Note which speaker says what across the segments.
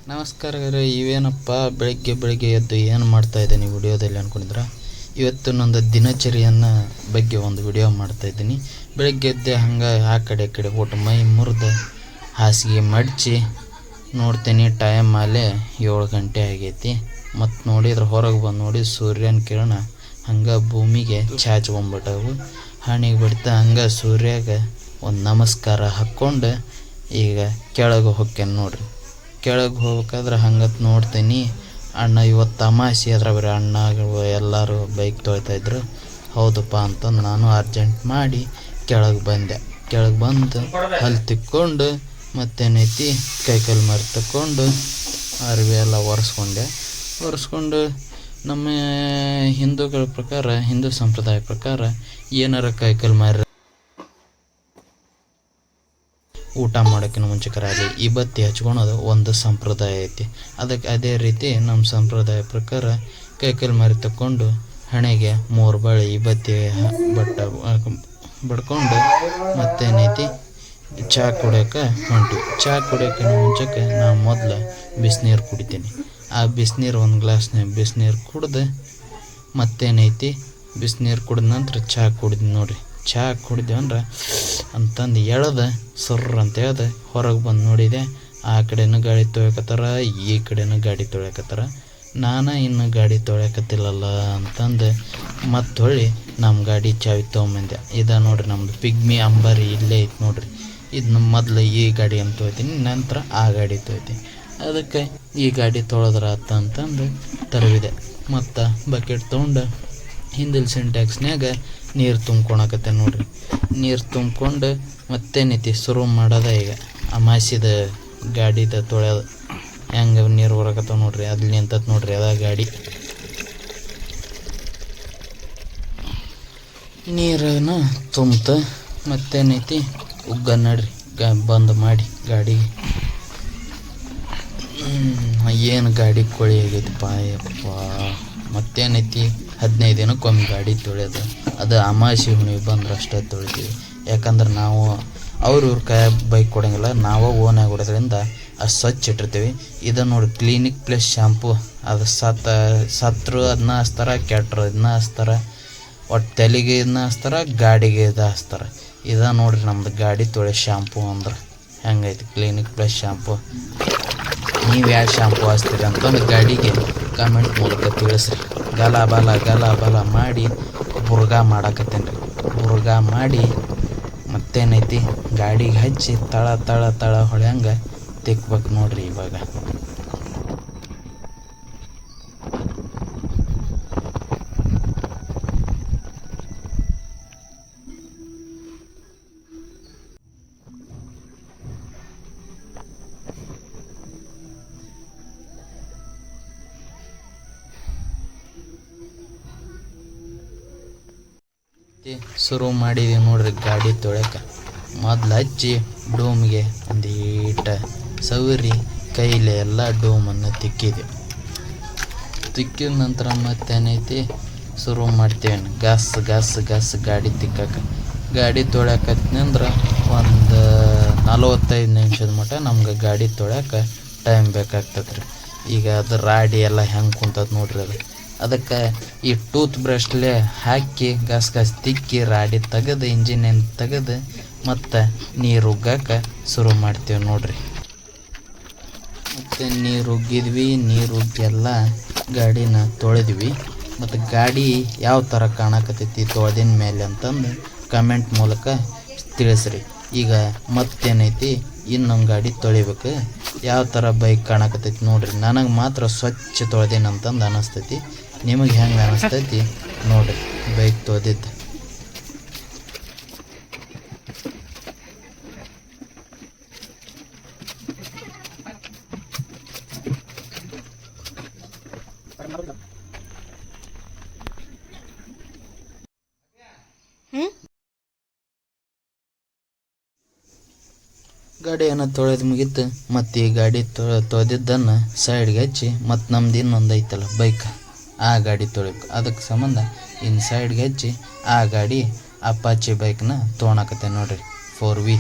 Speaker 1: ನಮಸ್ಕಾರ ಇವೇನಪ್ಪ ಬೆಳಿಗ್ಗೆ ಎದ್ದು ಏನು ಮಾಡ್ತಾ ಇದ್ದೀನಿ ವಿಡಿಯೋದಲ್ಲಿ ಅಂದ್ಕೊಂಡಿದ್ರೆ ಇವತ್ತು ನಂದು ದಿನಚರಿಯನ್ನು ಬಗ್ಗೆ ಒಂದು ವಿಡಿಯೋ ಮಾಡ್ತಾ ಇದ್ದೀನಿ. ಬೆಳಿಗ್ಗೆ ಎದ್ದೆ ಹಂಗೆ ಆ ಕಡೆ ಒಟ್ಟು ಮೈ ಮುರಿದು ಹಾಸಿಗೆ ಮಡಚಿ ನೋಡ್ತೀನಿ ಟೈಮ್ ಆಲೆ 7 ಗಂಟೆ ಆಗೈತಿ. ಮತ್ತು ನೋಡಿದ್ರೆ ಹೊರಗೆ ಬಂದು ನೋಡಿ ಸೂರ್ಯನ ಕಿರಣ ಹಂಗೆ ಭೂಮಿಗೆ ಚಾಚ್ಕೊಂಡ್ಬಿಟ್ಟವು. ಹಣಿಗೆ ಬಿಡ್ತಾ ಹಂಗೆ ಸೂರ್ಯಾಗ ಒಂದು ನಮಸ್ಕಾರ ಹಾಕ್ಕೊಂಡು ಈಗ ಕೆಳಗೆ ಹೋಗ್ತೇನೆ ನೋಡ್ರಿ. ಕೆಳಗೆ ಹೋಗ್ಬೇಕಾದ್ರೆ ಹಂಗತ್ ನೋಡ್ತೀನಿ ಅಣ್ಣ ಇವತ್ತು ಅಮಾವಾಸ್ಯೆ ಅದ್ರ ಬರೀ ಅಣ್ಣ ಎಲ್ಲರೂ ಬೈಕ್ ತೊಳಿತಾಯಿದ್ರು. ಹೌದಪ್ಪ ಅಂತಂದು ನಾನು ಅರ್ಜೆಂಟ್ ಮಾಡಿ ಕೆಳಗೆ ಬಂದೆ. ಕೆಳಗೆ ಬಂದು ಹಲ್ಲು ತಿಕ್ಕೊಂಡು ಮತ್ತೇನೈತಿ ಕೈಕಾಲು ಮರಿ ತಕ್ಕೊಂಡು ಅರಿವಿ ಎಲ್ಲ ಒರೆಸ್ಕೊಂಡು ನಮ್ಮ ಹಿಂದೂಗಳ ಪ್ರಕಾರ ಹಿಂದೂ ಸಂಪ್ರದಾಯ ಪ್ರಕಾರ ಏನಾರ ಕೈಕಾಲು ಮರಿ ಊಟ ಮಾಡೋಕ್ಕಿಂತ ಮುಂಚೆಕರಾಗಲಿ ಈ ಬತ್ತಿ ಹಚ್ಕೊಳೋದು ಒಂದು ಸಂಪ್ರದಾಯ ಐತಿ. ಅದಕ್ಕೆ ಅದೇ ರೀತಿ ನಮ್ಮ ಸಂಪ್ರದಾಯ ಪ್ರಕಾರ ಕೈಕಾಲು ಮರಿ ತಕ್ಕೊಂಡು ಹಣೆಗೆ 3 ಬಳೆ ಈ ಬತ್ತಿ ಬಡ್ಕೊಂಡು ಮತ್ತೇನೈತಿ ಚಹಾ ಕುಡಿಯೋಕೆ ಹೊಂಟಿವಿ. ಚಹಾ ಕುಡಿಯೋಕ್ಕಿಂತ ಮುಂಚೆಗೆ ನಾನು ಮೊದಲು ಬಿಸಿನೀರು ಕುಡಿತೀನಿ. ಆ ಬಿಸಿನೀರು ಒಂದು ಗ್ಲಾಸ್ನಾಗ ಬಿಸಿನೀರು ಕುಡ್ದು ಮತ್ತೇನೈತಿ ಬಿಸಿನೀರು ಕುಡಿದ ನಂತರ ಚಹಾ ಕುಡಿದ್ನಿ ನೋಡಿರಿ. ಚಹಾ ಕುಡಿದೇವಂದ್ರೆ ಅಂತಂದು ಎಳ್ದು ಸರ್ರ ಅಂತ ಹೇಳ್ದೆ ಹೊರಗೆ ಬಂದು ನೋಡಿದೆ. ಆ ಕಡೆನೂ ಗಾಡಿ ತೊಳ್ಯಕತ್ತಾರ, ಈ ಕಡೆನೂ ಗಾಡಿ ತೊಳ್ಯಕತ್ತಾರ. ನಾನು ಇನ್ನು ಗಾಡಿ ತೊಳ್ಯಕತ್ತಿಲ್ಲಲ್ಲ ಅಂತಂದು ಮತ್ತು ಹೊಳ್ಳಿ ನಮ್ಮ ಗಾಡಿ ಚಾವಿ ತೊಗೊಂಬಂದೆ. ಇದು ನೋಡ್ರಿ ನಮ್ಮದು ಪಿಗ್ಮಿ ಅಂಬಾರಿ ಇಲ್ಲೇ ಐತೆ ನೋಡ್ರಿ. ಇದನ್ನ ಮೊದಲು ಈ ಗಾಡಿ ಅಂತ ತೊಯ್ತೀನಿ, ನಂತರ ಆ ಗಾಡಿ ತೊಯ್ತೀನಿ. ಅದಕ್ಕೆ ಈ ಗಾಡಿ ತೊಳೆದ್ರಾತ ಅಂತಂದು ತರವಿದೆ. ಮತ್ತು ಬಕೆಟ್ ತೊಗೊಂಡು ಹಿಂದಿಲ್ ಸಿಂಟ್ಯಾಕ್ಸ್ನ್ಯಾಗ ನೀರು ತುಂಬ್ಕೊಳಕತ್ತೆ ನೋಡ್ರಿ. ನೀರು ತುಂಬ್ಕೊಂಡು ಮತ್ತೇನೈತಿ ಶುರು ಮಾಡೋದ ಈಗ ಅಮಾಸಿದ ಗಾಡಿದ ತೊಳೆಯೋದು. ಹೆಂಗೆ ನೀರು ಹೊರಕತ್ತಾವ ನೋಡ್ರಿ, ಅಲ್ಲಿ ನಿಂತತ್ ನೋಡ್ರಿ ಅದ ಗಾಡಿ. ನೀರನ್ನ ತುಂಬ್ತ ಮತ್ತೇನೈತಿ ಉಗ್ಗ ನಡ್ರಿ ಬಂದ್ ಮಾಡಿ ಗಾಡಿ. ಏನು ಗಾಡಿ ಕೊಳಿ ಆಗೈತಿ ಪಾಯಪ್ಪ. ಮತ್ತೇನೈತಿ 15 ದಿನಕ್ಕೊಮ್ಮೆ ಗಾಡಿ ತೊಳೆಯೋದು. ಅದು ಅಮಾವಾಸ್ಯೆ ಹುಣ್ಣಿಮೆ ಬಂದ್ರೆ ಅಷ್ಟೇ ತೊಳಿತೀವಿ. ಯಾಕಂದ್ರೆ ನಾವು ಇವ್ರ ಕೈಯಾಗ ಬೈಕ್ ಕೊಡೋಂಗಿಲ್ಲ, ನಾವು ಓನಾಗಿ ಹೊಡೋದ್ರಿಂದ ಅದು ಸ್ವಚ್ಛ ಇಟ್ಟಿರ್ತೀವಿ. ಇದು ನೋಡಿ ಕ್ಲಿನಿಕ್ ಪ್ಲಸ್ ಶಾಂಪು. ಅದು ಸತ್ರು ಅದನ್ನ ಹಚ್ತಾರೆ, ಕೆಟ್ಟರು ಇದನ್ನ ಹಚ್ತಾರೆ, ಒಟ್ಟು ತಲೆಗೆ ಇದನ್ನ ಹಚ್ತಾರೆ, ಗಾಡಿಗೆ ಇದು ಹಚ್ತಾರೆ. ಇದು ನೋಡ್ರಿ ನಮ್ದು ಗಾಡಿ ತೊಳೆ ಶಾಂಪು ಅಂದ್ರೆ ಹೆಂಗೈತಿ ಕ್ಲಿನಿಕ್ ಪ್ಲಸ್ ಶಾಂಪು. ನೀವು ಯಾವ ಶಾಂಪು ಹಚ್ತೀರಿ ಅಂತಂದು ಗಾಡಿಗೆ ಕಮೆಂಟ್ ಮೂಲಕ ತಿಳಿಸ್ರಿ. ಗಲ ಬಲ ಮಾಡಿ ಬುರ್ಗಾ ಮಾಡಾಕತ್ತೇನೆ ರೀ. ಬುರ್ಗಾ ಮಾಡಿ ಮತ್ತೇನೈತಿ ಗಾಡಿಗೆ ಹಚ್ಚಿ ತಳ ಹೊಳ್ಯಂಗೆ ತಿಕ್ಬೇಕು ನೋಡ್ರಿ. ಇವಾಗ ಶುರು ಮಾಡಿದೀವಿ ನೋಡ್ರಿ ಗಾಡಿ ತೊಳ್ಯಕ್ಕೆ. ಮೊದ್ಲು ಹಚ್ಚಿ ಡೋಮ್ಗೆ ಒಂದೀಟ ಸವರಿ ಕೈಲಿ ಎಲ್ಲ ಡೋಮನ್ನು ತಿಕ್ಕಿದ್ವಿ. ತಿಕ್ಕಿದ ನಂತರ ಮತ್ತೇನೈತಿ ಶುರು ಮಾಡ್ತೀವಿ ಗಸ್ ಗಾಡಿ ತಿಕ್ಕಕ್ಕೆ. ಗಾಡಿ ತೊಳ್ಯಾಕತ್ನಂದ್ರೆ ಒಂದು 45 ನಿಮಿಷದ ಮಟ್ಟ ನಮ್ಗೆ ಗಾಡಿ ತೊಳ್ಯಕ್ಕೆ ಟೈಮ್ ಬೇಕಾಗ್ತದೆ ರೀ. ಈಗ ಅದು ರಾಡಿ ಎಲ್ಲ ಹೆಂಗೆ ಕುಂತದ ನೋಡ್ರಿ. ಅದಕ್ಕೆ ಈ ಟೂತ್ ಬ್ರಷ್ಲೆ ಹಾಕಿ ಗಸ್ ತಿಕ್ಕಿ ರಾಡಿ ತೆಗೆದು ಇಂಜಿನ್ ತೆಗೆದು ಮತ್ತು ನೀರು ಉಗ್ಗಕ್ಕೆ ಶುರು ಮಾಡ್ತೀವಿ ನೋಡ್ರಿ. ಮತ್ತು ನೀರು ಉಗ್ಗಿದ್ವಿ. ನೀರು ಉಗ್ಗೆಲ್ಲ ಗಾಡಿನ ತೊಳೆದ್ವಿ. ಮತ್ತು ಗಾಡಿ ಯಾವ ಥರ ಕಾಣಕತ್ತೈತಿ ತೊಳೆದಿನ ಮೇಲೆ ಅಂತಂದು ಕಮೆಂಟ್ ಮೂಲಕ ತಿಳಿಸ್ರಿ. ಈಗ ಮತ್ತೇನೈತಿ ಇನ್ನೊಂದು ಗಾಡಿ ತೊಳಿಬೇಕು. ಯಾವ ಥರ ಬೈಕ್ ಕಾಣಕತ್ತೈತಿ ನೋಡ್ರಿ. ನನಗೆ ಮಾತ್ರ ಸ್ವಚ್ಛ ತೊಳೆದೇನು ಅಂತಂದು ಅನ್ನಿಸ್ತೈತಿ. ನಿಮಗೆ ಹೆಂಗೆ ಅನ್ನಿಸ್ತೈತಿ ನೋಡ್ರಿ ಬೈಕ್ ತೊಳೆದಿದ್ದು. ಗಾಡಿಯನ್ನು ತೊಳೆದು ಮುಗಿತು. ಮತ್ತು ಈ ಗಾಡಿ ತೊಳೆದಿದ್ದನ್ನು ಸೈಡ್ಗೆ ಹಚ್ಚಿ ಮತ್ತು ನಮ್ದು ಇನ್ನೊಂದು ಐತಲ್ಲ ಬೈಕ್, ಆ ಗಾಡಿ ತೊಳಿಬೇಕು. ಅದಕ್ಕೆ ಸಂಬಂಧ ಇನ್ನು ಸೈಡ್ಗೆ ಹಚ್ಚಿ ಆ ಗಾಡಿ ಅಪಾಚಿ ಬೈಕ್ನ ತೊಗೊಳಕತ್ತೆ ನೋಡ್ರಿ 4V.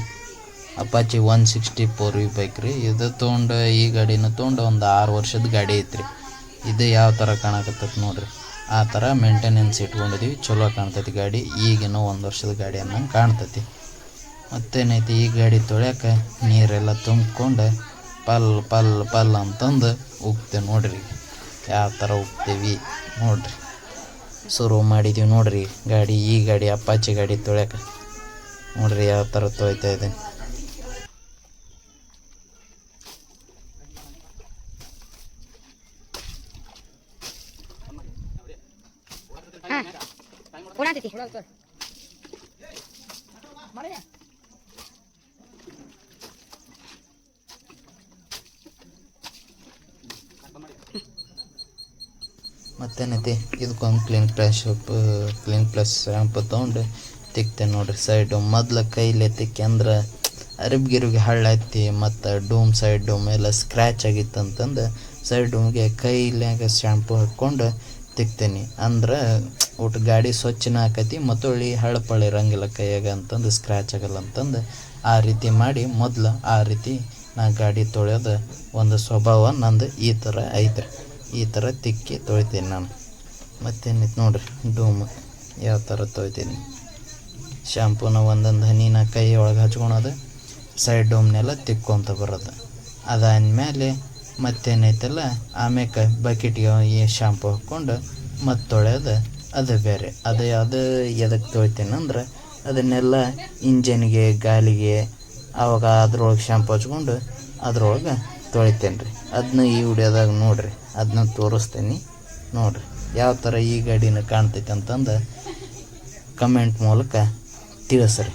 Speaker 1: ಅಪಾಚಿ 164 ಬೈಕ್ ರೀ. ಇದು ತೊಗೊಂಡು ಈ ಗಾಡಿನ ತೊಗೊಂಡು ಒಂದು 6 ವರ್ಷದ ಗಾಡಿ ಐತ್ರಿ. ಇದು ಯಾವ ಥರ ಕಾಣಕತ್ತೈತೆ ನೋಡಿರಿ, ಆ ಥರ ಮೇಂಟೆನೆನ್ಸ್ ಇಟ್ಕೊಂಡಿದ್ದೀವಿ. ಚಲೋ ಕಾಣ್ತೈತಿ ಗಾಡಿ, ಈಗಿನ 1 ವರ್ಷದ ಗಾಡಿ ಅನ್ನಂಗೆ ಕಾಣ್ತೈತಿ. ಮತ್ತೇನೈತಿ, ಈ ಗಾಡಿ ತೊಳ್ಯಾಕೆ ನೀರೆಲ್ಲ ತುಂಬ್ಕೊಂಡು ಪಲ್ ಪಲ್ ಪಲ್ ಅಂತಂದು ಉಗ್ತೇವೆ ನೋಡ್ರಿ. ಯಾವ ಥರ ಉಗ್ತೀವಿ ನೋಡ್ರಿ, ಶುರು ಮಾಡಿದ್ದೀವಿ ನೋಡ್ರಿ ಗಾಡಿ. ಈ ಗಾಡಿ ಅಪಾಚಿ ಗಾಡಿ ತೊಳ್ಯಾಕೆ ನೋಡ್ರಿ ಯಾವ ಥರ ತೊಳಿತಾ ಇದೆ. ಮತ್ತೇನೈತಿ, ಇದಕ್ಕೊಂದು ಕ್ಲೀನ್ ಪ್ಲಸ್ ಶ್ಯಾಂಪು ತೊಗೊಂಡು ತಿಕ್ತೇನೆ ನೋಡ್ರಿ. ಸೈಡು ಮೊದ್ಲು ಕೈಲೇ ತಿಕ್ಕಿ ಅಂದ್ರೆ ಅರಿಬ್ಗಿರಿಗೆ ಹಳ್ಳ ಐತಿ, ಮತ್ತು ಡೂಮ್ ಸೈಡ್ ಡೂಮ್ ಎಲ್ಲ ಸ್ಕ್ರ್ಯಾಚ್ ಆಗಿತ್ತು ಅಂತಂದು ಸೈಡ್ ಡೂಮ್ಗೆ ಕೈಲ್ಯಾಗ ಶ್ಯಾಂಪು ಹಾಕ್ಕೊಂಡು ತಿಕ್ತೇನೆ. ಅಂದ್ರೆ ಒಟ್ಟು ಗಾಡಿ ಸ್ವಚ್ಛನ ಆಕೈತಿ, ಮತ್ತೊಳ್ಳಿ ಹಳ್ಳಪಳ್ಳಿ ಇರಂಗಿಲ್ಲ ಕೈಯಾಗ ಅಂತಂದು, ಸ್ಕ್ರ್ಯಾಚ್ ಆಗಲ್ಲ ಅಂತಂದು ಆ ರೀತಿ ಮಾಡಿ ಮೊದಲು ಆ ರೀತಿ ನಾ ಗಾಡಿ ತೊಳೆಯೋದು ಒಂದು ಸ್ವಭಾವ ನಂದು. ಈ ಥರ ಐತ್ರಿ, ಈ ಥರ ತಿಕ್ಕಿ ತೊಳಿತೀನಿ ನಾನು. ಮತ್ತೇನಿತ್ತು ನೋಡ್ರಿ, ಡೂಮ್ ಯಾವ ಥರ ತೊಳಿತೀನಿ. ಶ್ಯಾಂಪೂನ ಒಂದೊಂದು ಹನಿನ ಕೈ ಒಳಗೆ ಹಚ್ಕೊಳೋದು, ಸೈಡ್ ಡೂಮ್ನೆಲ್ಲ ತಿಕ್ಕೊಂತ ಬರೋದು. ಅದಾದಮೇಲೆ ಮತ್ತೇನೈತಲ್ಲ, ಆಮೇಲೆ ಬಕೆಟ್ಗೆ ಈ ಶ್ಯಾಂಪು ಹಾಕ್ಕೊಂಡು ಮತ್ತು ತೊಳೆಯೋದು ಅದು ಬೇರೆ. ಅದು ಎದಕ್ಕೆ ತೊಳಿತೀನಿ ಅಂದ್ರೆ, ಅದನ್ನೆಲ್ಲ ಇಂಜನ್ಗೆ ಗಾಲಿಗೆ ಆವಾಗ ಅದ್ರೊಳಗೆ ಶ್ಯಾಂಪು ಹಚ್ಕೊಂಡು ಅದ್ರೊಳಗೆ ತೊಳಿತೇನೆ ರೀ. ಅದನ್ನ ಈ ವಿಡಿಯೋದಾಗ ನೋಡಿರಿ, ಅದನ್ನ ತೋರಿಸ್ತೀನಿ ನೋಡಿರಿ ಯಾವ ಥರ ಈ ಗಾಡಿನ ಕಾಣ್ತೈತೆ ಅಂತಂದು ಕಮೆಂಟ್ ಮೂಲಕ ತಿಳಿಸ್ರಿ.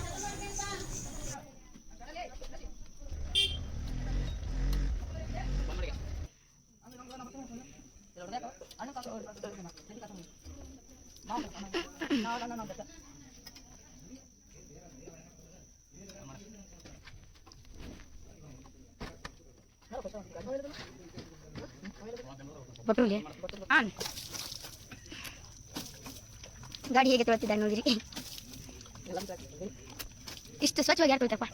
Speaker 2: ಬಟ್ರುಲಿ ಗಾಡಿ ಹೇಗೆ ತೊಳ್ತಿದ್ದಾರೆ ನೋಡಿರಿ. ಇಷ್ಟು ಸ್ವಚ್ಛವಾಗಿ ಯಾರು ತೊಳಿತಪ್ಪ,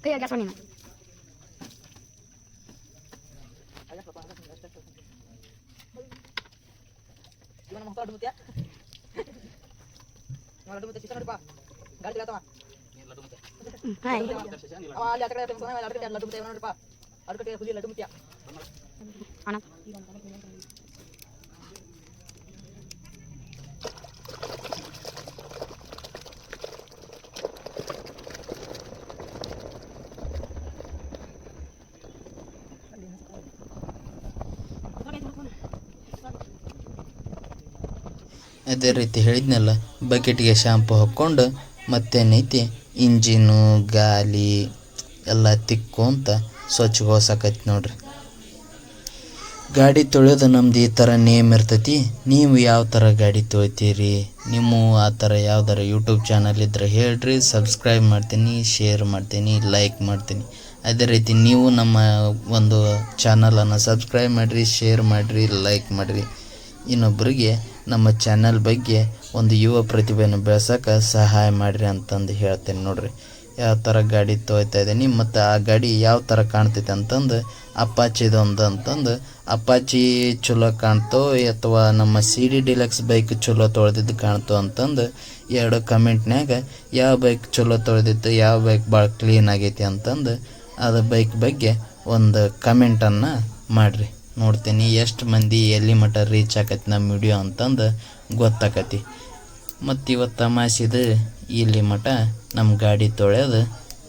Speaker 2: ಕೈ ಗ್ಯಾಸ್ ನೀನು.
Speaker 1: ಅದೇ ರೀತಿ ಹೇಳಿದ್ನಲ್ಲ, ಬಕೆಟ್ಗೆ ಶ್ಯಾಂಪು ಹಾಕ್ಕೊಂಡು ಮತ್ತೇನೈತಿ ಇಂಜಿನು ಗಾಲಿ ಎಲ್ಲ ತಿಕ್ಕೊಂತ ಸ್ವಚ್ಛಗೋಸಾಕೈತಿ ನೋಡ್ರಿ. ಗಾಡಿ ತೊಳೆಯೋದು ನಮ್ದು ಈ ಥರ ನೇಮ್ ಇರ್ತೈತಿ. ನೀವು ಯಾವ ಥರ ಗಾಡಿ ತೊಳಿತೀರಿ, ನಿಮ್ಮ ಆ ಥರ ಯಾವ್ದಾರ ಯೂಟ್ಯೂಬ್ ಚಾನಲ್ ಇದ್ರೆ ಹೇಳ್ರಿ, ಸಬ್ಸ್ಕ್ರೈಬ್ ಮಾಡ್ತೀನಿ, ಶೇರ್ ಮಾಡ್ತೀನಿ, ಲೈಕ್ ಮಾಡ್ತೀನಿ. ಅದೇ ರೀತಿ ನೀವು ನಮ್ಮ ಒಂದು ಚಾನಲನ್ನು ಸಬ್ಸ್ಕ್ರೈಬ್ ಮಾಡಿರಿ, ಶೇರ್ ಮಾಡಿರಿ, ಲೈಕ್ ಮಾಡಿರಿ. ಇನ್ನೊಬ್ಬರಿಗೆ ನಮ್ಮ ಚಾನಲ್ ಬಗ್ಗೆ ಒಂದು ಯುವ ಪ್ರತಿಭೆಯನ್ನು ಬೆಳೆಸೋಕೆ ಸಹಾಯ ಮಾಡಿರಿ ಅಂತಂದು ಹೇಳ್ತೇನೆ ನೋಡ್ರಿ. ಯಾವ ಥರ ಗಾಡಿ ತೊಯ್ತಾ ಇದ್ದೀನಿ, ಮತ್ತು ಆ ಗಾಡಿ ಯಾವ ಥರ ಕಾಣ್ತೈತೆ ಅಂತಂದು ಅಪಾಚಿದೊಂದು ಅಂತಂದು, ಅಪಾಚಿ ಚಲೋ ಕಾಣ್ತೋ ಅಥವಾ ನಮ್ಮ CD ಡಿಲಕ್ಸ್ ಬೈಕ್ ಚಲೋ ತೊಳೆದಿದ್ದು ಕಾಣ್ತೋ ಅಂತಂದು 2 ಕಮೆಂಟ್ನ್ಯಾಗ ಯಾವ ಬೈಕ್ ಚಲೋ ತೊಳೆದಿತ್ತು, ಯಾವ ಬೈಕ್ ಭಾಳ ಕ್ಲೀನ್ ಆಗೈತಿ ಅಂತಂದು ಅದು ಬೈಕ್ ಬಗ್ಗೆ ಒಂದು ಕಮೆಂಟನ್ನು ಮಾಡಿರಿ. ನೋಡ್ತೀನಿ ಎಷ್ಟು ಮಂದಿ ಎಲ್ಲಿ ಮಟ್ಟ ರೀಚ್ ಆಕೈತಿ ನಮ್ಮ ವಿಡಿಯೋ ಅಂತಂದು ಗೊತ್ತಾಕತಿ. ಮತ್ತು ಇವತ್ತು ತಮಾಷೆದು ಇಲ್ಲಿ ಮಟ್ಟ ನಮ್ಮ ಗಾಡಿ ತೊಳೆಯೋದು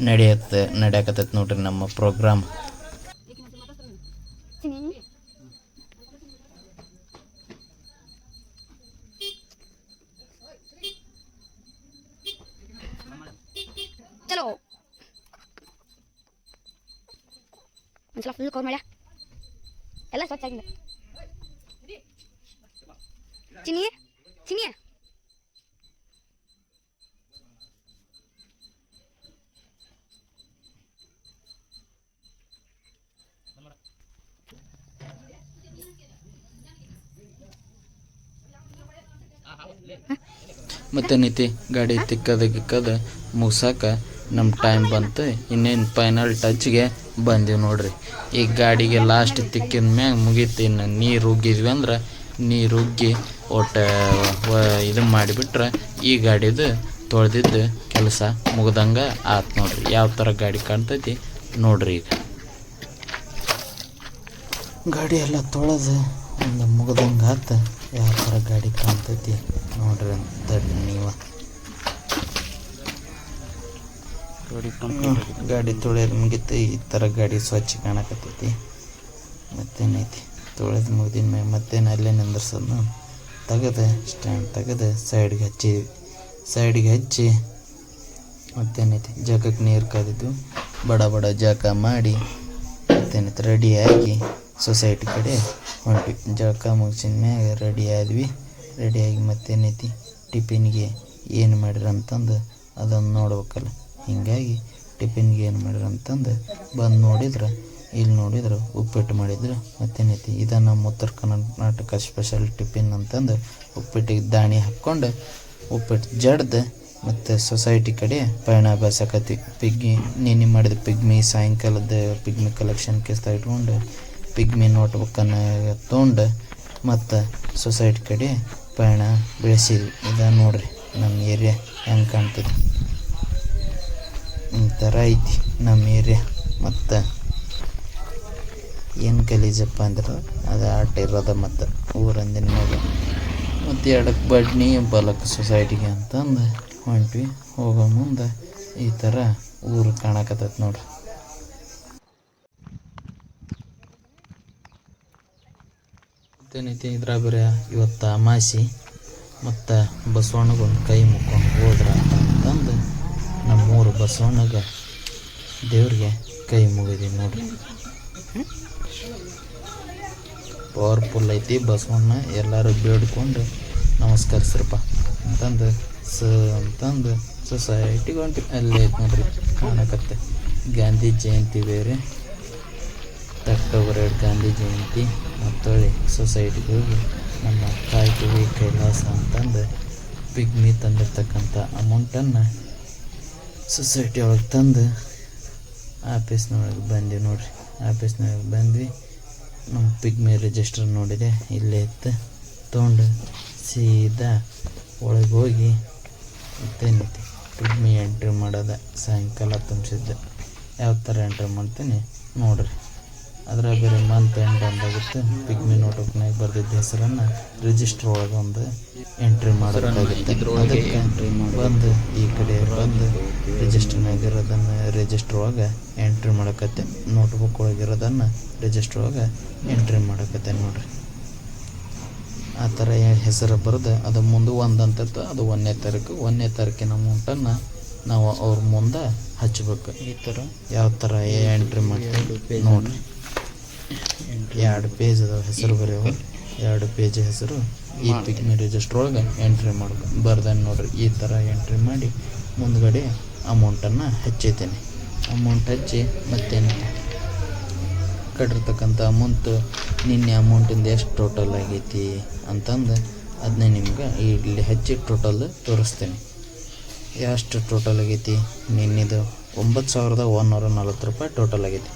Speaker 1: ನಡೆಯಕತ್ತೈತಿ ನೋಡ್ರಿ ನಮ್ಮ ಪ್ರೋಗ್ರಾಮ್.
Speaker 2: ಚಲೋ ಒಂದ್ಸಲ ಫುಲ್ ಕವರ್ ಮಾಡ್ಯಾ, ಎಲ್ಲ ಸ್ವಚ್ಛ ಆಗಿಲ್ಲ. ಚಿನ್ನಿ ಚಿನ್ನಿ
Speaker 1: ಮತ್ತೆ ನೀತಿ ಗಾಡಿ ತಿಕ್ಕದ ಮುಗ್ಸಾಕ ನಮ್ಮ ಟೈಮ್ ಬಂತು. ಇನ್ನೇನು ಫೈನಲ್ ಟಚ್ಗೆ ಬಂದೀವಿ ನೋಡ್ರಿ. ಈ ಗಾಡಿಗೆ ಲಾಸ್ಟ್ ತಿಕ್ಕಿದ ಮ್ಯಾಗ ಮುಗೀತು. ಇನ್ನು ನೀರು ಉಗ್ಗಿದ್ವಿ ಅಂದ್ರೆ ನೀರು ಉಗ್ಗಿ ಒಟ್ಟು ಇದು ಮಾಡಿಬಿಟ್ರೆ ಈ ಗಾಡಿದು ತೊಳೆದಿದ್ದು ಕೆಲಸ ಮುಗ್ದಂಗೆ ಆತು ನೋಡ್ರಿ. ಯಾವ ಥರ ಗಾಡಿ ಕಾಣ್ತೈತಿ ನೋಡ್ರಿ. ಈಗ ಗಾಡಿ ಎಲ್ಲ ತೊಳೆದು ಒಂದು ಮುಗ್ದಂಗೆ ಆತು. ಯಾವ ಥರ ಗಾಡಿ ಕಾಣ್ತೈತಿ ನೋಡ್ರಿ ಅಂತ ನೀವು. ಗಾಡಿ ತೊಳೆಯೋದು ಮುಗಿತು. ಈ ಥರ ಗಾಡಿ ಸ್ವಚ್ಛ ಕಾಣಕತ್ತೈತಿ. ಮತ್ತೇನೈತಿ ತೊಳೆದು ಮುಗ್ದಿನ ಮ್ಯಾಗ ಮತ್ತೇನು ಅಲ್ಲೇ ನಿಂದ್ರಸೋದು ತೆಗೆದು ಸ್ಟ್ಯಾಂಡ್ ತೆಗೆದು ಸೈಡ್ಗೆ ಹಚ್ಚಿದ್ವಿ. ಸೈಡ್ಗೆ ಹಚ್ಚಿ ಮತ್ತೇನೈತಿ ಜಗಕ್ಕೆ ನೀರು ಕಾದಿದ್ದು ಬಡ ಬಡ ಜಳಕ ಮಾಡಿ ಮತ್ತೇನೈತಿ ರೆಡಿಯಾಗಿ ಸೊಸೈಟಿ ಕಡೆ ಹೊಂಟ್ವಿ. ಜಳಕ ಮುಗಿಸಿದ ಮ್ಯಾಗ ರೆಡಿ ಆದ್ವಿ. ರೆಡಿಯಾಗಿ ಮತ್ತೇನೈತಿ ಟಿಫಿನ್ಗೆ ಏನು ಮಾಡಿರ ಅಂತಂದು ಅದನ್ನು ನೋಡ್ಬೇಕಲ್ಲ. ಹೀಗಾಗಿ ಟಿಫಿನ್ಗೆ ಏನು ಮಾಡಿರ ಅಂತಂದು ಬಂದು ನೋಡಿದ್ರೆ ಇಲ್ಲಿ ನೋಡಿದ್ರೆ ಉಪ್ಪಿಟ್ಟು ಮಾಡಿದ್ರು. ಮತ್ತೇನೈತಿ ಇದು ನಮ್ಮ ಉತ್ತರ ಕರ್ನಾಟಕ ಸ್ಪೆಷಲ್ ಟಿಫಿನ್ ಅಂತಂದು ಉಪ್ಪಿಟ್ಟಿಗೆ ದಾಣಿ ಹಾಕ್ಕೊಂಡು ಉಪ್ಪಿಟ್ಟು ಜಡ್ದು ಮತ್ತು ಸೊಸೈಟಿ ಕಡೆ ಪಯಣ ಬಸಕತ್ತಿ. ಪಿಗ್ಮಿ ನೆನೆ ಮಾಡಿದ ಪಿಗ್ಮಿ ಸಾಯಂಕಾಲದ ಪಿಗ್ಮಿ ಕಲೆಕ್ಷನ್ ಕೇಸ್ದಾಗ ಇಟ್ಕೊಂಡು ಪಿಗ್ಮಿ ನೋಟ್ಬುಕ್ಕನ್ನು ತೊಗೊಂಡು ಮತ್ತು ಸೊಸೈಟಿ ಕಡೆ ಪಯಣ ಬೆಳೆಸಿದ್ವಿ. ಇದು ನೋಡ್ರಿ ನಮ್ಮ ಏರಿಯಾ ಹೆಂಗೆ ಕಾಣ್ತದೆ. ಈ ಥರ ಐತಿ ನಮ್ಮ ಏರಿಯಾ. ಮತ್ತು ಏನು ಗಲೀಜಪ್ಪ ಅಂದ್ರೆ ಅದು ಆಟ ಇರೋದ ಮತ್ತು ಊರಂದಿನ ಮ್ಯಾಗ. ಮತ್ತು ಎಡಕ್ಕೆ ಬಡ್ನಿ ಬಲಕ್ಕೆ ಸೊಸೈಟಿಗೆ ಅಂತಂದು ಹೊಂಟ್ವಿ. ಹೋಗೋ ಮುಂದೆ ಈ ಥರ ಊರು ಕಾಣಕತ್ತೈತೆ ನೋಡ್ರಿ. ಮತ್ತೇನೈತಿ ಇದ್ರ ಬೇರೆ ಇವತ್ತು ಅಮಾಸಿ ಮತ್ತು ಬಸವಣ್ಣಗೊಂದು ಕೈ ಮುಕ್ಕೊಂಡು ಹೋದ್ರ ಅಂತಂದು ನಮ್ಮೂರು ಬಸವಣ್ಣಗೆ ದೇವ್ರಿಗೆ ಕೈ ಮುಗಿದೀವಿ ನೋಡ್ರಿ. ಪವರ್ಫುಲ್ ಐತಿ ಬಸವಣ್ಣ. ಎಲ್ಲರೂ ಬೇಡ್ಕೊಂಡು ನಮಸ್ಕರಿಸ್ರಪ್ಪ ಅಂತಂದು ಅಂತಂದು ಸೊಸೈಟಿಗೆ ಹೊಂಟಿ ಅಲ್ಲೇ ಐತೆ ನೋಡ್ರಿ ಕಾಣಕತ್ತೆ. ಗಾಂಧಿ ಜಯಂತಿ ಬೇರೆ ಅಕ್ಟೋಬರ್ 2 ಗಾಂಧಿ ಜಯಂತಿ. ಮತ್ತೊಳ್ಳಿ ಸೊಸೈಟಿಗೆ ಹೋಗಿ ನಮ್ಮ ಕಾಯ್ಕಿವಿ ಕೈಲಾಸ ಅಂತಂದು ಪಿಗ್ಮಿ ತಂದಿರ್ತಕ್ಕಂಥ ಅಮೌಂಟನ್ನು ಸೊಸೈಟಿ ಒಳಗೆ ತಂದು ಆಫೀಸ್ನೊಳಗೆ ಬಂದ್ವಿ ನೋಡ್ರಿ. ಆಫೀಸ್ನೊಳಗೆ ಬಂದ್ವಿ. ನಮ್ಮ ಪಿಗ್ಮಿ ರಿಜಿಸ್ಟರ್ ನೋಡಿದೆ ಇಲ್ಲೇ ಇತ್ತು. ತೊಗೊಂಡು ಸೀದಾ ಒಳಗೆ ಹೋಗಿ ಮತ್ತೇನೈತಿ ಪಿಗ್ಮಿ ಎಂಟ್ರಿ ಮಾಡೋದ ಸಾಯಂಕಾಲ ತುಂಬಿಸಿದ್ದೆ. ಯಾವ ಥರ ಎಂಟ್ರಿ ಮಾಡ್ತೀನಿ ನೋಡ್ರಿ. ಅದರ ಬೇರೆ ಮಂತ್ ಎಂಡ್ ಒಂದಾಗುತ್ತೆ. ಪಿಗ್ಮಿ ನೋಟ್ಬುಕ್ನಾಗ ಬರೆದಿದ್ದ ಹೆಸರನ್ನು ರಿಜಿಸ್ಟ್ರ್ ಒಳಗೆ ಒಂದು ಎಂಟ್ರಿ ಮಾಡೋದಾಗುತ್ತೆ. ಅದಕ್ಕೆ ಬಂದು ಈ ಕಡೆ ಬಂದು ರಿಜಿಸ್ಟ್ರ್ನಾಗ ಇರೋದನ್ನು ರಿಜಿಸ್ಟ್ರ್ ಒಳಗೆ ಎಂಟ್ರಿ ಮಾಡಕತ್ತೆ. ನೋಟ್ಬುಕ್ ಒಳಗಿರೋದನ್ನು ರಿಜಿಸ್ಟ್ರ್ ಒಳಗೆ ಎಂಟ್ರಿ ಮಾಡಕತ್ತೆ ನೋಡ್ರಿ. ಆ ಥರ ಹೆಸರು ಬರೆದು ಅದು ಮುಂದೆ ಒಂದು ಅಂತ ಅದು 1ನೇ ತಾರೀಕು. 1ನೇ ತಾರೀಕಿನ ಅಮೌಂಟನ್ನು ನಾವು ಅವ್ರ ಮುಂದೆ ಹಚ್ಬೇಕು. ಈ ಥರ ಯಾವ ಥರ ಎಂಟ್ರಿ ಮಾಡ್ತೀವಿ ನೋಡ್ರಿ. 2 ಪೇಜ್ ಅದಾವೆ ಹೆಸರು ಬರೆಯವು. 2 ಪೇಜ್ ಹೆಸರು ಈ ಪಿಗ್ಮಿ ರಿಜಿಸ್ಟ್ರ್ ಒಳಗೆ ಎಂಟ್ರಿ ಮಾಡ್ಬೇಕು. ಬರ್ದಾನೆ ನೋಡ್ರಿ. ಈ ಥರ ಎಂಟ್ರಿ ಮಾಡಿ ಮುಂದ್ಗಡೆ ಅಮೌಂಟನ್ನು ಹಚ್ಚಿದ್ದೀನಿ. ಅಮೌಂಟ್ ಹಚ್ಚಿ ಮತ್ತೇನು ಕಟ್ಟಿರ್ತಕ್ಕಂಥ ಅಮೌಂಟು ನಿನ್ನೆ ಅಮೌಂಟಿಂದ ಎಷ್ಟು ಟೋಟಲ್ ಆಗೈತಿ ಅಂತಂದು ಅದನ್ನೇ ನಿಮ್ಗೆ ಇಲ್ಲಿ ಹಚ್ಚಿ ಟೋಟಲ್ ತೋರಿಸ್ತೀನಿ. ಎಷ್ಟು ಟೋಟಲ್ ಆಗೈತಿ ನಿನ್ನೆದು 9,140 ರೂಪಾಯಿ ಟೋಟಲ್ ಆಗೈತಿ.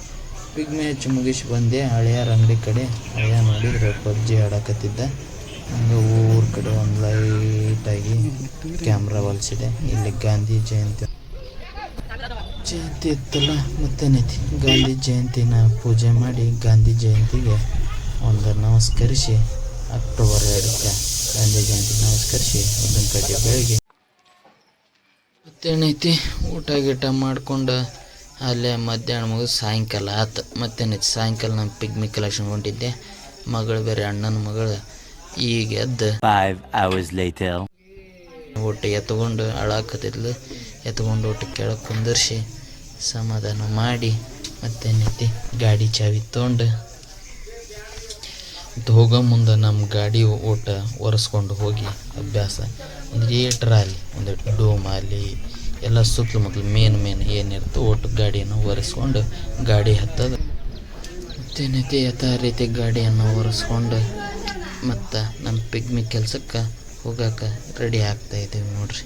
Speaker 1: ಪಿಗ್ಮಿ ಹಚ್ಚಿ ಮುಗಿಸಿ ಬಂದೆ ಹಳೆಯರ ಅಂಗಡಿ ಕಡೆ. ಹಳೆಯ ನೋಡಿದ್ರೆ PUBG ಆಡಕತ್ತಿದ್ದ. ಹಂಗೆ ಊರ ಕಡೆ ಒಂದು ಲೈಟಾಗಿ ಕ್ಯಾಮ್ರಾ ಹೊಲಿಸಿದೆ. ಇಲ್ಲಿ ಗಾಂಧಿ ಜಯಂತಿ ಇತ್ತಲ್ಲ. ಮತ್ತೇನೈತಿ ಗಾಂಧಿ ಜಯಂತಿನ ಪೂಜೆ ಮಾಡಿ ಗಾಂಧಿ ಜಯಂತಿಗೆ ಒಂದು ನಮಸ್ಕರಿಸಿ ಅಕ್ಟೋಬರ್ 2ಕ್ಕೆ ಗಾಂಧಿ ಜಯಂತಿ ನಮಸ್ಕರಿಸಿ ಅದನ್ನು ಕಟ್ಟಿ ಬೆಳಗ್ಗೆ ಮತ್ತೇನೈತಿ ಊಟ ಗೀಟ ಮಾಡ್ಕೊಂಡು ಅಲ್ಲೇ ಮಧ್ಯಾಹ್ನ ಮುಗಿದು ಸಾಯಂಕಾಲ ಆತು. ಮತ್ತೇನೈತಿ ಸಾಯಂಕಾಲ ನಮ್ಮ ಪಿಗ್ಮಿ ಕಲೆಕ್ಷನ್ ಹೊಂಟಿದ್ದೆ. ಮಗಳು ಬೇರೆ ಅಣ್ಣನ ಮಗಳು ಈಗ ಎದ್ದು
Speaker 3: 5 hours later
Speaker 1: ಒಟ್ಟು ಎತ್ಕೊಂಡು ಅಳಾಕತ್ತಿದ್ಲು. ಎತ್ಕೊಂಡು ಒಟ್ಟು ಕೆಳಗೆ ಕುಂದರ್ಸಿ ಸಮಾಧಾನ ಮಾಡಿ ಮತ್ತೇನೈತಿ ಗಾಡಿ ಚಾವಿ ತೊಗೊಂಡು ಹೋಗೋ ಮುಂದೆ ನಮ್ಮ ಗಾಡಿ ಓಟ ಒರೆಸ್ಕೊಂಡು ಹೋಗಿ ಅಭ್ಯಾಸ ಒಂದು ಏಟ್ರ ಅಲ್ಲಿ ಒಂದು ಡೋಮ್ ಅಲ್ಲಿ ಎಲ್ಲ ಸುತ್ತಮುತ್ತಲು ಮೇನ್ ಏನಿರ್ತೋ ಒಟ್ಟು ಗಾಡಿಯನ್ನು ಒರೆಸ್ಕೊಂಡು ಗಾಡಿ ಹತ್ತೋದು. ಮತ್ತೇನೈತಿ ಯಥಾ ರೀತಿ ಗಾಡಿಯನ್ನು ಒರೆಸ್ಕೊಂಡು ಮತ್ತು ನಮ್ಮ ಪಿಗ್ಮಿ ಕೆಲಸಕ್ಕೆ ಹೋಗೋಕೆ ರೆಡಿ ಆಗ್ತಾಯಿದ್ದೀವಿ ನೋಡ್ರಿ.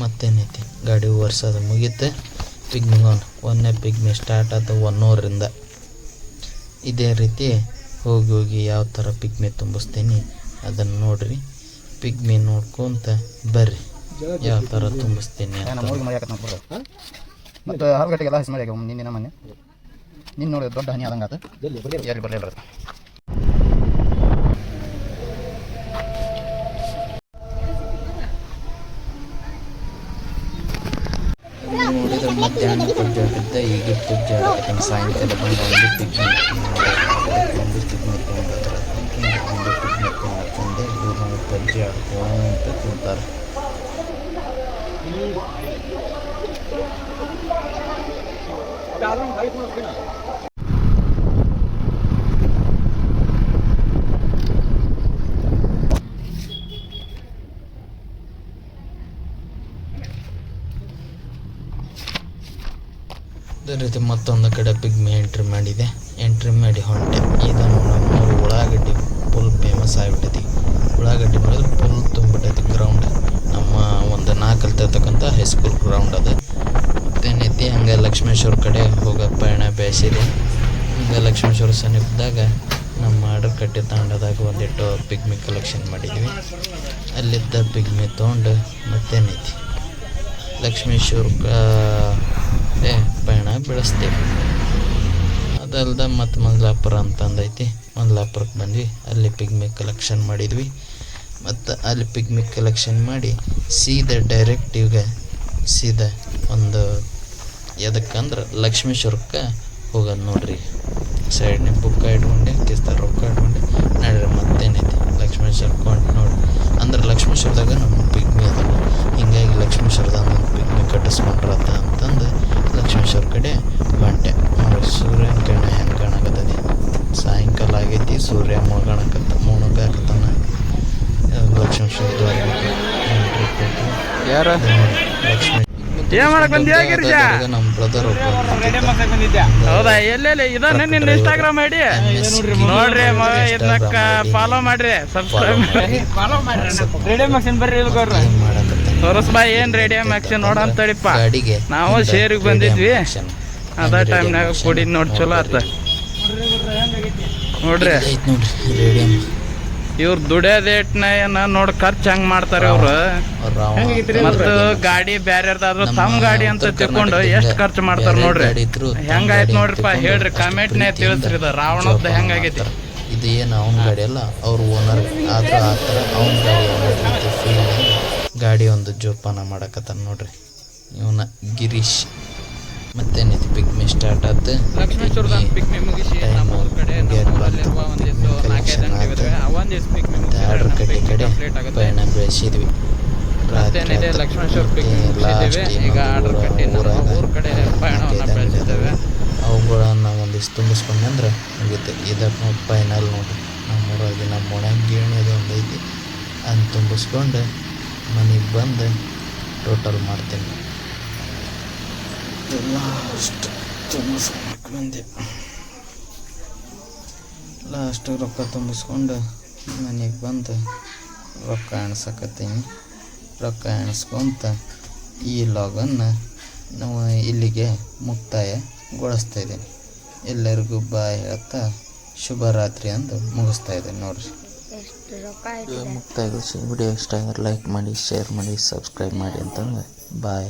Speaker 1: ಮತ್ತೇನೈತಿ ಗಾಡಿ ವರ್ಷದ ಮುಗೀತು. ಪಿಗ್ಮಿಂಗ್ ಒಂದನೇ ಪಿಗ್ಮಿ ಸ್ಟಾರ್ಟ್ ಆಯ್ತು 1 ಅವರಿಂದ. ಇದೇ ರೀತಿ ಹೋಗಿ ಯಾವ ಥರ ಪಿಗ್ಮಿ ತುಂಬಿಸ್ತೀನಿ ಅದನ್ನು ನೋಡ್ರಿ. ಪಿಗ್ಮಿ ನೋಡ್ಕೊಂತ ಬರ್ರಿ ಯಾವ ಥರ ತುಂಬಿಸ್ತೀನಿ ಅಂತ.
Speaker 3: ಮತ್ತು 6 ಗಂಟೆಗೆಲ್ಲ ಹಸಿ ಮಾಡಿ ನಿನ್ನೆ ಮೊನ್ನೆ ನೋಡಿ ದೊಡ್ಡ ಹನಿ ಆದಂಗೆ ಆತ ಎಲ್ಲಿ ಬರಲಿಲ್ಲ.
Speaker 1: ನೋಡಿದ್ರೆ ಮಧ್ಯಾಹ್ನ ಪೂಜೆ ಆಗುತ್ತೆ. ಈಗ ಪೂಜೆ ಆಗುತ್ತೆ. ಸಾಯಂಕಾಲ ಬಂದು ಒಂದು ಪಿಗ್ಮಿ ಹಾಕೊಂಡೆ ಇವ್ರು ಪಜ್ಜೆ ಆಡ್ಕೊಂತ ತಿಂತಾರೆ. ಅದೇ ರೀತಿ ಮತ್ತೊಂದು ಕಡೆ ಪಿಗ್ಮಿ ಎಂಟ್ರಿ ಮಾಡಿದೆ. ಎಂಟ್ರಿ ಮಾಡಿ ಹೊಂಟೆ. ಇದನ್ನು ನಮ್ಮೂರು ಉಳ್ಳಾಗಡ್ಡಿ ಫುಲ್ ಫೇಮಸ್ ಆಗಿಬಿಟ್ಟೈತಿ. ಉಳ್ಳಾಗಡ್ಡಿ ಮಾಡಿದ್ರೆ ಫುಲ್ ತುಂಬಿಟ್ಟೈತಿ ಗ್ರೌಂಡ್. ನಮ್ಮ ಒಂದು 4 ಕಲ್ತಿರ್ತಕ್ಕಂಥ ಹೈಸ್ಕೂಲ್ ಗ್ರೌಂಡ್ ಅದು. ಮತ್ತೇನೈತಿ ಹಂಗೆ ಲಕ್ಷ್ಮೇಶ್ವರ ಕಡೆ ಹೋಗೋ ಪಯಣ ಬೇಸಿದೆ. ಹಂಗೆ ಲಕ್ಷ್ಮೇಶ್ವರ ಸಮೀಪದಾಗ ನಮ್ಮ ಅಡರ್ಕಟ್ಟೆ ತಾಂಡದಾಗ ಒಂದಿಟ್ಟು ಪಿಗ್ಮಿ ಕಲೆಕ್ಷನ್ ಮಾಡಿದ್ವಿ. ಅಲ್ಲಿದ್ದ ಪಿಗ್ಮಿ ತೊಗೊಂಡು ಮತ್ತೇನೈತಿ ಲಕ್ಷ್ಮೇಶ್ವರ ಪಯಣ ಬೆಳೆಸ್ತೇವೆ. ಅದಲ್ದ ಮತ್ತು ಮಂಗಲಾಪುರ ಅಂತಂದೈತಿ. ಮಂಗಲಾಪುರಕ್ಕೆ ಬಂದ್ವಿ. ಅಲ್ಲಿ ಪಿಗ್ಮಿ ಕಲೆಕ್ಷನ್ ಮಾಡಿದ್ವಿ. ಮತ್ತು ಅಲ್ಲಿ ಪಿಗ್ಮಿ ಕಲೆಕ್ಷನ್ ಮಾಡಿ ಡೈರೆಕ್ಟಿವ್ಗೆ ಒಂದು ಎದಕ್ಕಂದ್ರೆ ಲಕ್ಷ್ಮೇಶ್ವರಕ್ಕೆ ಹೋಗೋದು ನೋಡ್ರಿ. ಸೈಡ್ನಾಗ ಬುಕ್ಕ ಇಟ್ಕೊಂಡೆ ಕಿಸ್ತಾರ ರೊಕ್ಕ ಇಟ್ಕೊಂಡೆ ನಡ್ರಿ. ಮತ್ತೇನೈತಿ ಲಕ್ಷ್ಮೇಶ್ವರಕ್ಕೆ ಹೊಂಟು ನೋಡಿ. ಅಂದ್ರೆ ಲಕ್ಷ್ಮೇಶ್ವರದಾಗ ನಮ್ಮ ಪಿಗ್ಮಿ ಅದ. ಹಿಂಗಾಗಿ ಲಕ್ಷ್ಮೇಶ್ವರದಾಗ ಒಂದು ಪಿಗ್ಮಿ ಕಟ್ಟಿಸ್ಕೊಂಡ್ರತ್ತ ಅಂತಂದು ಲಕ್ಷ್ಮೇಶ್ವರ ಕಡೆ ಹೊಂಟೆ. ನೋಡಿ ಸೂರ್ಯನ ಕಿರಣ ಹೆಂಗೆ ಕಾಣಕತ್ತೈತಿ. ಸಾಯಂಕಾಲ ಆಗೈತಿ. ಸೂರ್ಯ ಮುಳುಗಾಕತ್ತಾನ. ಲಕ್ಷ್ಮೇಶ್ವರ
Speaker 3: ಯಾರು
Speaker 1: ಲಕ್ಷ್ಮೀ ನಮ್ಮ ಬ್ರದರ್
Speaker 4: ಹೌದಾ? ಎಲ್ಲೆಲ್ಲಿ ಇದನ್ನ ನಿನ್ನ ಇನ್ಸ್ಟಾಗ್ರಾಮ್ ಐಡಿ ನೋಡ್ರಿ, ಇದನ್ನ ಫಾಲೋ ಮಾಡ್ರಿ, ಸಬ್ಸ್ಕ್ರೈಬ್ ಮಾಡಿ, ಫಾಲೋ ಮಾಡ್ರಿ. ರೇಡಿಯೋ ಮ್ಯಾಕ್ಸಿನ್ ಬರ್ರಿ ತೋರಸ್ಬಾಯ್ ಏನ್ ರೇಡಿಯೋ ಮ್ಯಾಕ್ಸಿನ್ ನೋಡ ಅಂತಡಿಪ್ಪ. ನಾವು ಶೇರಿಗೆ ಬಂದಿದ್ವಿ. ಅದ ಟೈಮ್ನಾಗ ಕುಡಿದ್ ನೋಡಿ ಚಲೋ ಆತ ನೋಡ್ರಿ.
Speaker 1: ರೇಡಿಯೋ
Speaker 4: ಇವ್ರು ದುಡಿಯೋದೇಟ್ನ ಏನ ನೋಡಿ ಖರ್ಚು ಹಂಗೆ ಮಾಡ್ತಾರೆ ಇವ್ರು. ಮತ್ತು ಗಾಡಿ ಬ್ಯಾರ್ಯಾರ್ದಾದ್ರು ತಮ್ಮ ಗಾಡಿ ಅಂತ ತಿಳ್ಕೊಂಡು ಎಷ್ಟು ಖರ್ಚು ಮಾಡ್ತಾರೆ ನೋಡ್ರಿ. ಹೆಂಗಾಯ್ತು ನೋಡ್ರಿಪ್ಪ, ಹೇಳ್ರಿ ಕಮೆಂಟ್ನೇ ತಿಳಿಸ್ರಿ. ಇದು ರಾವಣದ ಹೆಂಗಾಗೈತಿ
Speaker 1: ಇದು. ಏನು ಅವ್ನ ಗಾಡಿ ಅಲ್ಲ, ಅವ್ರ ಓನರ್ ಆದ್ರೆ ಆ ಥರ ಅವ್ನ ಗಾಡಿ ಫೀಲ್ ಗಾಡಿ ಒಂದು ಜೋಪಾನ ಮಾಡಕತ್ತಾನ ನೋಡ್ರಿ ಇವನ ಗಿರೀಶ್. ಮತ್ತೇನಿದೆ ಪಿಗ್ಮಿ ಸ್ಟಾರ್ಟ್ ಆಯ್ತು.
Speaker 4: ಲಕ್ಷ್ಮೇಶ್ವರದ ಪಿಗ್ಮಿ ಮುಗಿಸಿ ನಮ್ಮೂರ ಕಡೆ ನಮ್ಮೂರಲ್ಲಿರುವ ಒಂದಿಷ್ಟು 4-5 ಅಂಗಡಿ
Speaker 1: ಅಡರ್ಕಟ್ಟೆ ಕಡೆ ಪಯಣ ಬೆಳೆಸಿದ್ವಿ.
Speaker 4: ಮತ್ತೇನಿದೆ ಲಕ್ಷ್ಮೇಶ್ವರ ಪಿಗ್ಮಿ ಮುಗಿಸಿದ್ದೇವೆ. ಈಗ ಅಡರ್ಕಟ್ಟೆ ನಮ್ಮ ಊರ ಕಡೆ ಪಯಣವನ್ನು ಬೆಳೆಸಿದ್ದೇವೆ.
Speaker 1: ಅವುಗಳನ್ನು ಒಂದಿಷ್ಟು ತುಂಬಿಸ್ಕೊಂಡೆ ಅಂದ್ರೆ ಮುಗಿತು. ಇದಕ್ಕೆ ನೋಡಿ ಫೈನಲ್ ನೋಡಿ ನಮ್ಮೂರಾಗಿ ನಮ್ಮ ಒಣಗ ಗೇಣಿ ಅದು ಒಂದು ಐತಿ. ಅದನ್ನು ತುಂಬಿಸ್ಕೊಂಡು ಮನೆಗೆ ಬಂದು ಟೋಟಲ್ ಮಾಡ್ತೀನಿ. ಲಾಸ್ಟ್ ತುಂಬಿಸ್ಕೊಂಡು ಬಂದೆ. ಲಾಸ್ಟ್ ರೊಕ್ಕ ತುಂಬಿಸ್ಕೊಂಡು ಮನೆಗೆ ಬಂದು ರೊಕ್ಕ ಎಣ್ಸಕತ್ತೀನಿ. ರೊಕ್ಕ ಎಣಿಸ್ಕೊಂತ ಈ ಲಾಗನ್ನು ನಾವು ಇಲ್ಲಿಗೆ ಮುಕ್ತಾಯಗೊಳಿಸ್ತಾ ಇದ್ದೀನಿ. ಎಲ್ಲರಿಗೂ ಬಾಯ್ ಹೇಳ್ತಾ ಶುಭರಾತ್ರಿ ಅಂದು ಮುಗಿಸ್ತಾ ಇದ್ದೀನಿ ನೋಡ್ರಿ. ಮುಕ್ತಾಯಗೊಳಿಸಿ ವಿಡಿಯೋ ಇಷ್ಟ ಆದರೆ ಲೈಕ್ ಮಾಡಿ, ಶೇರ್ ಮಾಡಿ, ಸಬ್ಸ್ಕ್ರೈಬ್ ಮಾಡಿ ಅಂತಂದ್ರೆ ಬಾಯ್.